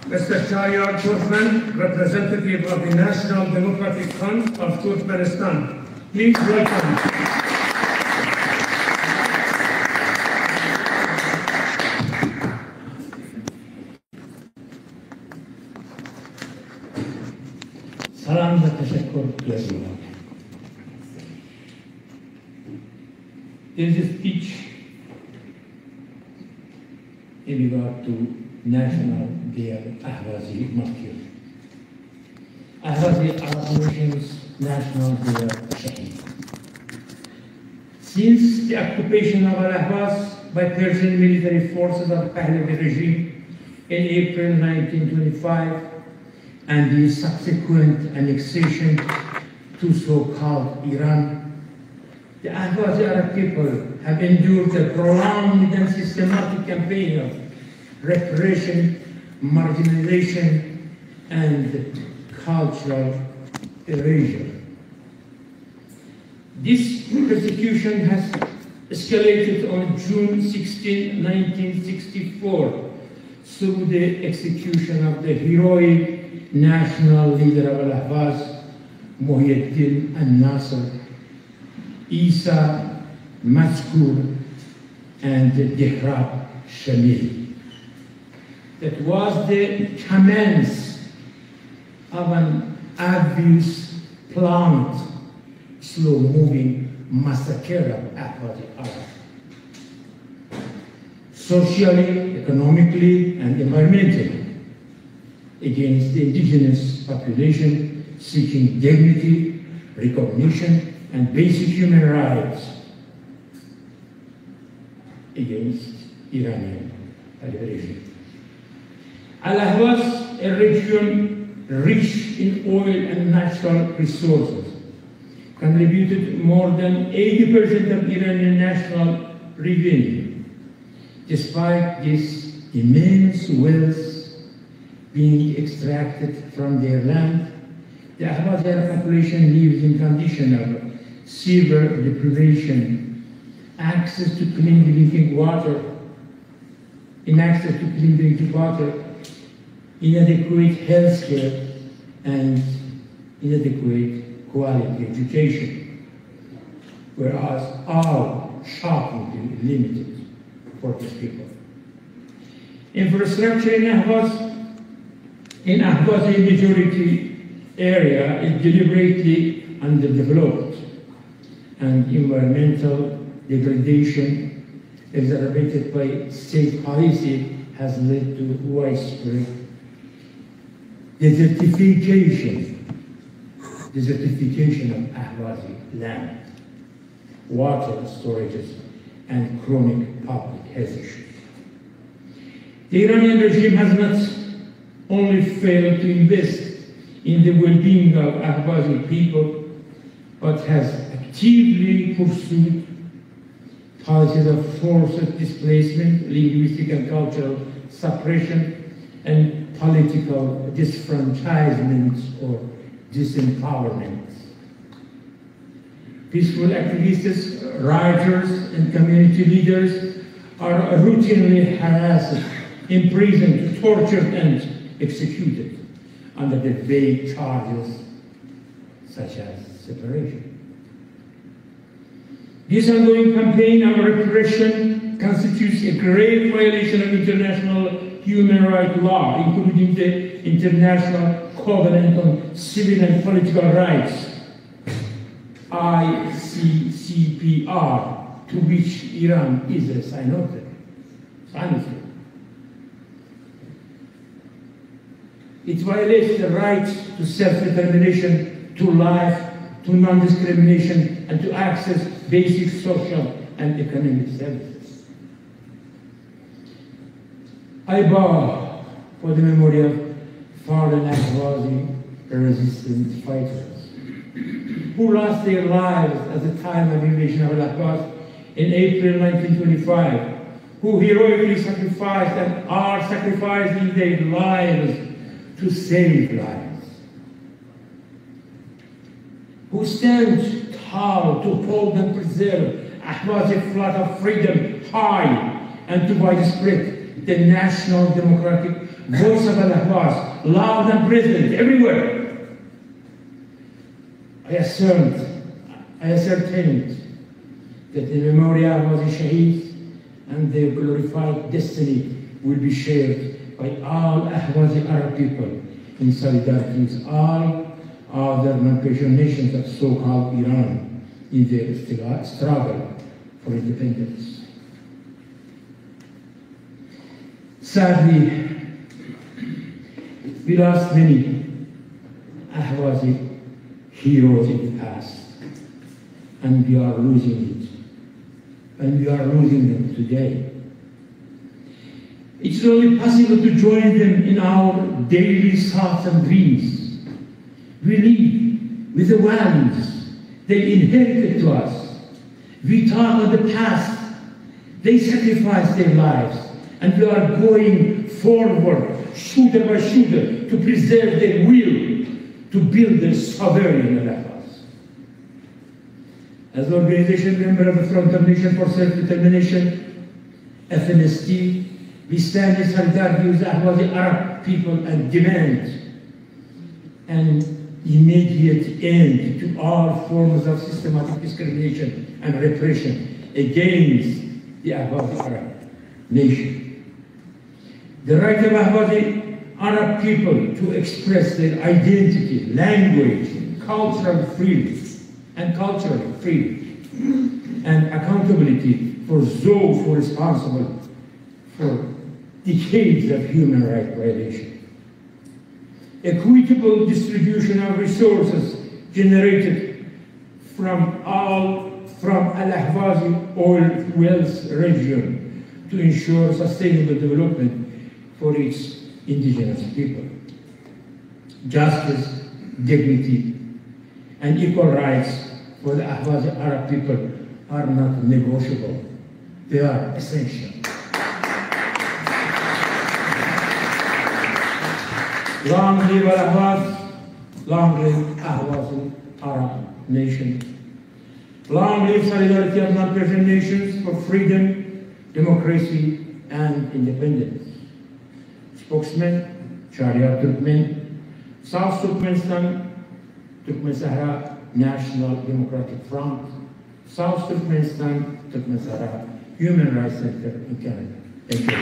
Mr. Shahryar Turkmen, representative of the National Democratic Front of Turkmenistan. Please welcome. سلام و تشکر جزیلا. There is a speech in regard to National Day of Ahwazi Martyr. Ahwazi are our nation's National Day of Shahid. Since the occupation of Ahwaz by Persian military forces of Pahlavi regime in April 1925 and the subsequent annexation to so-called Iran, the Ahwazi Arab people have endured a prolonged and systematic campaign of repression, marginalization, and cultural erasure. This persecution has escalated on June 16, 1964, through the execution of the heroic national leader of Ahwaz, Muhyiddin al-Nasr, Isa Mazkur, and Dehrab Shamil. That was the commence of an obvious, planned, slow-moving massacre of Ahwazi Arabs. Socially, economically, and environmentally, against the indigenous population seeking dignity, recognition, and basic human rights against Iranian liberation. Al-Ahwaz, a region rich in oil and natural resources, contributed more than 80% of Iranian national revenue. Despite this immense wealth being extracted from their land, the Ahwazi population lives in condition of severe deprivation, inaccess to clean drinking water, inadequate health care, and inadequate quality education, whereas all shockingly limited for these people. Infrastructure in Ahwazi majority area is deliberately underdeveloped, and environmental degradation exacerbated by state policy has led to widespread desertification of Ahwazi land, water storages, and chronic public health issues. The Iranian regime has not only failed to invest in the well-being of Ahwazi people, but has actively pursued policies of forced displacement, linguistic and cultural suppression, and political disfranchisement or disempowerment. Peaceful activists, writers, and community leaders are routinely harassed, imprisoned, tortured, and executed under the vague charges such as separation. This ongoing campaign of repression constitutes a grave violation of international human rights law, including the International Covenant on Civil and Political Rights, ICCPR, to which Iran is a signatory. It violates the right to self-determination, to life, to non-discrimination, and to access basic social and economic services. I bow for the memory of fallen Ahwazi resistance fighters who lost their lives at the time of the invasion of Ahwaz in April 1925, who heroically sacrificed and are sacrificing their lives to save lives, who stand tall to hold and preserve Ahwazi flag of freedom high and to widespread the national democratic voice of Al-Ahwaz, loud and present everywhere. I ascertained that the memory of Ahwazi Shaheed and their glorified destiny will be shared by all Ahwazi Arab people in solidarity with all other non-Persian nations of so-called Iran in their struggle for independence. Sadly, we lost many Ahwazi heroes in the past, and we are losing it. And we are losing them today. It's only possible to join them in our daily thoughts and dreams. We live with the values they inherited to us. We talk of the past. They sacrificed their lives, and we are going forward, shooter by shooter, to preserve their will, to build a sovereign Ahwaz. As an organization member of the Front of Nation for Self-Determination, FNST, we stand in solidarity with the Ahwazi Arab people and demand an immediate end to all forms of systematic discrimination and repression against the Ahwazi Arab nation. The right of Ahwazi Arab people to express their identity, language, cultural freedom, and accountability for those who are responsible for decades of human rights violation. Equitable distribution of resources generated from Al-Ahwazi oil wealth region to ensure sustainable development for its indigenous people. Justice, dignity, and equal rights for the Ahwazi Arab people are not negotiable. They are essential. Long live Al-Ahwaz, long live Ahwazi Arab nation. Long live solidarity of non-Persian nations for freedom, democracy, and independence. Spokesman, Shahriar Turkmen, South Turkmenistan, Turkmen Sahara National Democratic Front, South Turkmenistan, Turkmen Sahara Human Rights Center in Canada. Thank you.